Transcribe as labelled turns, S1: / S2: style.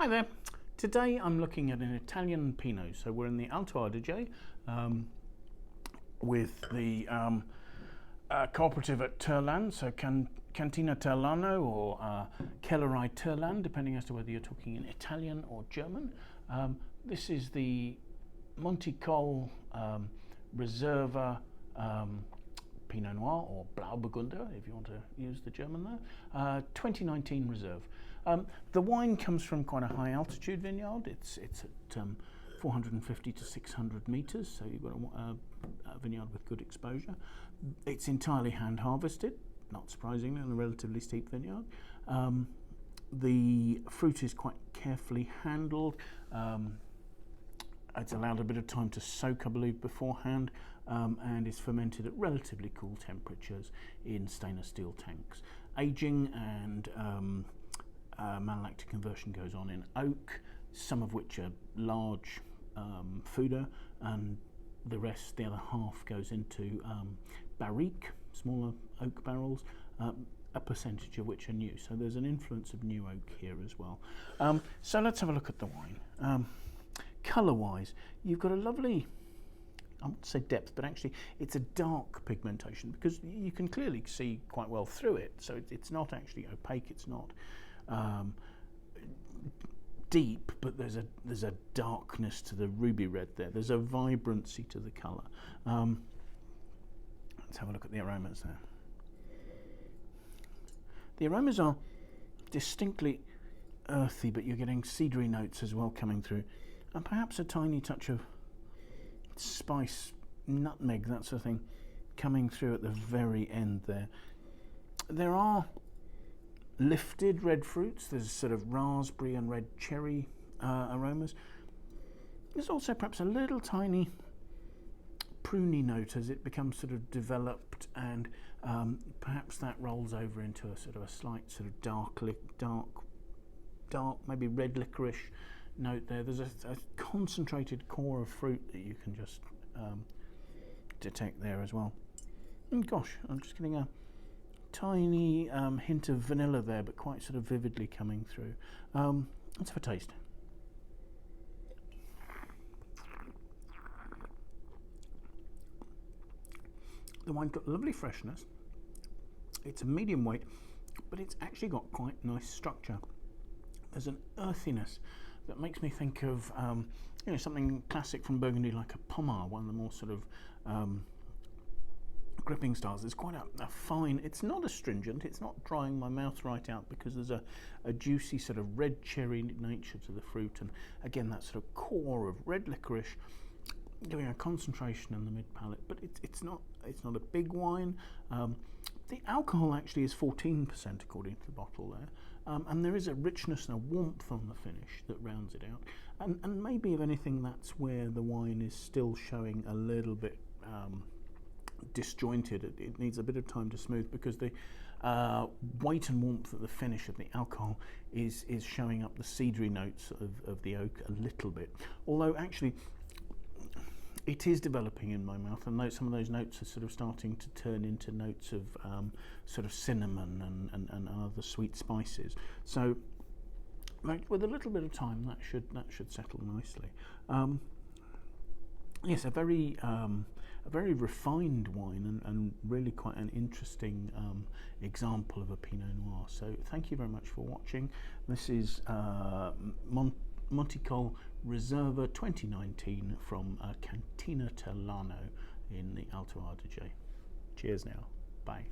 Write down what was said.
S1: Hi there. Today I'm looking at an Italian Pinot. So we're in the Alto Adige with the cooperative at Terlan, so Cantina Terlano or Kellerei Terlan, depending as to whether you're talking in Italian or German. This is the Monticol Riserva Pinot Noir, or Blauburgunder, if you want to use the German there. 2019 reserve. The wine comes from quite a high altitude vineyard. It's at 450 to 600 meters, so you've got a vineyard with good exposure. It's entirely hand harvested, not surprisingly, in a relatively steep vineyard. The fruit is quite carefully handled. It's allowed a bit of time to soak, I believe, beforehand, and is fermented at relatively cool temperatures in stainless steel tanks. Aging and malolactic conversion goes on in oak, some of which are large foeder, and the rest, the other half, goes into barrique, smaller oak barrels, a percentage of which are new. So there's an influence of new oak here as well. So let's have a look at the wine. Colour-wise, you've got a lovely, I wouldn't say depth, but actually it's a dark pigmentation, because you can clearly see quite well through it. So it's not actually opaque, it's not deep, but there's a darkness to the ruby red there. There's a vibrancy to the colour. Let's have a look at the aromas there. The aromas are distinctly earthy, but you're getting cedary notes as well coming through, and perhaps a tiny touch of spice, nutmeg, that sort of thing, coming through at the very end there. There are lifted red fruits. There's sort of raspberry and red cherry aromas. There's also perhaps a little tiny pruny note as it becomes sort of developed, and perhaps that rolls over into a sort of a slight sort of dark, maybe red licorice note there. There's a concentrated core of fruit that you can just detect there as well. And gosh, I'm just getting a tiny hint of vanilla there, but quite sort of vividly coming through. Let's have a taste. The wine's got lovely freshness. It's a medium weight, but it's actually got quite nice structure. There's an earthiness that makes me think of something classic from Burgundy, like a Pommard, one of the more sort of gripping styles. There's quite a fine, it's not astringent, it's not drying my mouth right out, because there's a juicy sort of red cherry nature to the fruit, and again that sort of core of red licorice giving a concentration in the mid palate. But it's not a big wine. The alcohol actually is 14% according to the bottle there. And there is a richness and a warmth on the finish that rounds it out. And maybe, if anything, that's where the wine is still showing a little bit disjointed. It needs a bit of time to smooth, because the weight and warmth at the finish of the alcohol is showing up the cedary notes of the oak a little bit. Although actually it is developing in my mouth, and some of those notes are sort of starting to turn into notes of sort of cinnamon and other sweet spices. So, right, with a little bit of time, that should settle nicely. Yes, a very refined wine, and really quite an interesting example of a Pinot Noir. So, thank you very much for watching. This is Monticol Riserva 2019 from Cantina Terlano in the Alto Adige. Cheers now. Bye.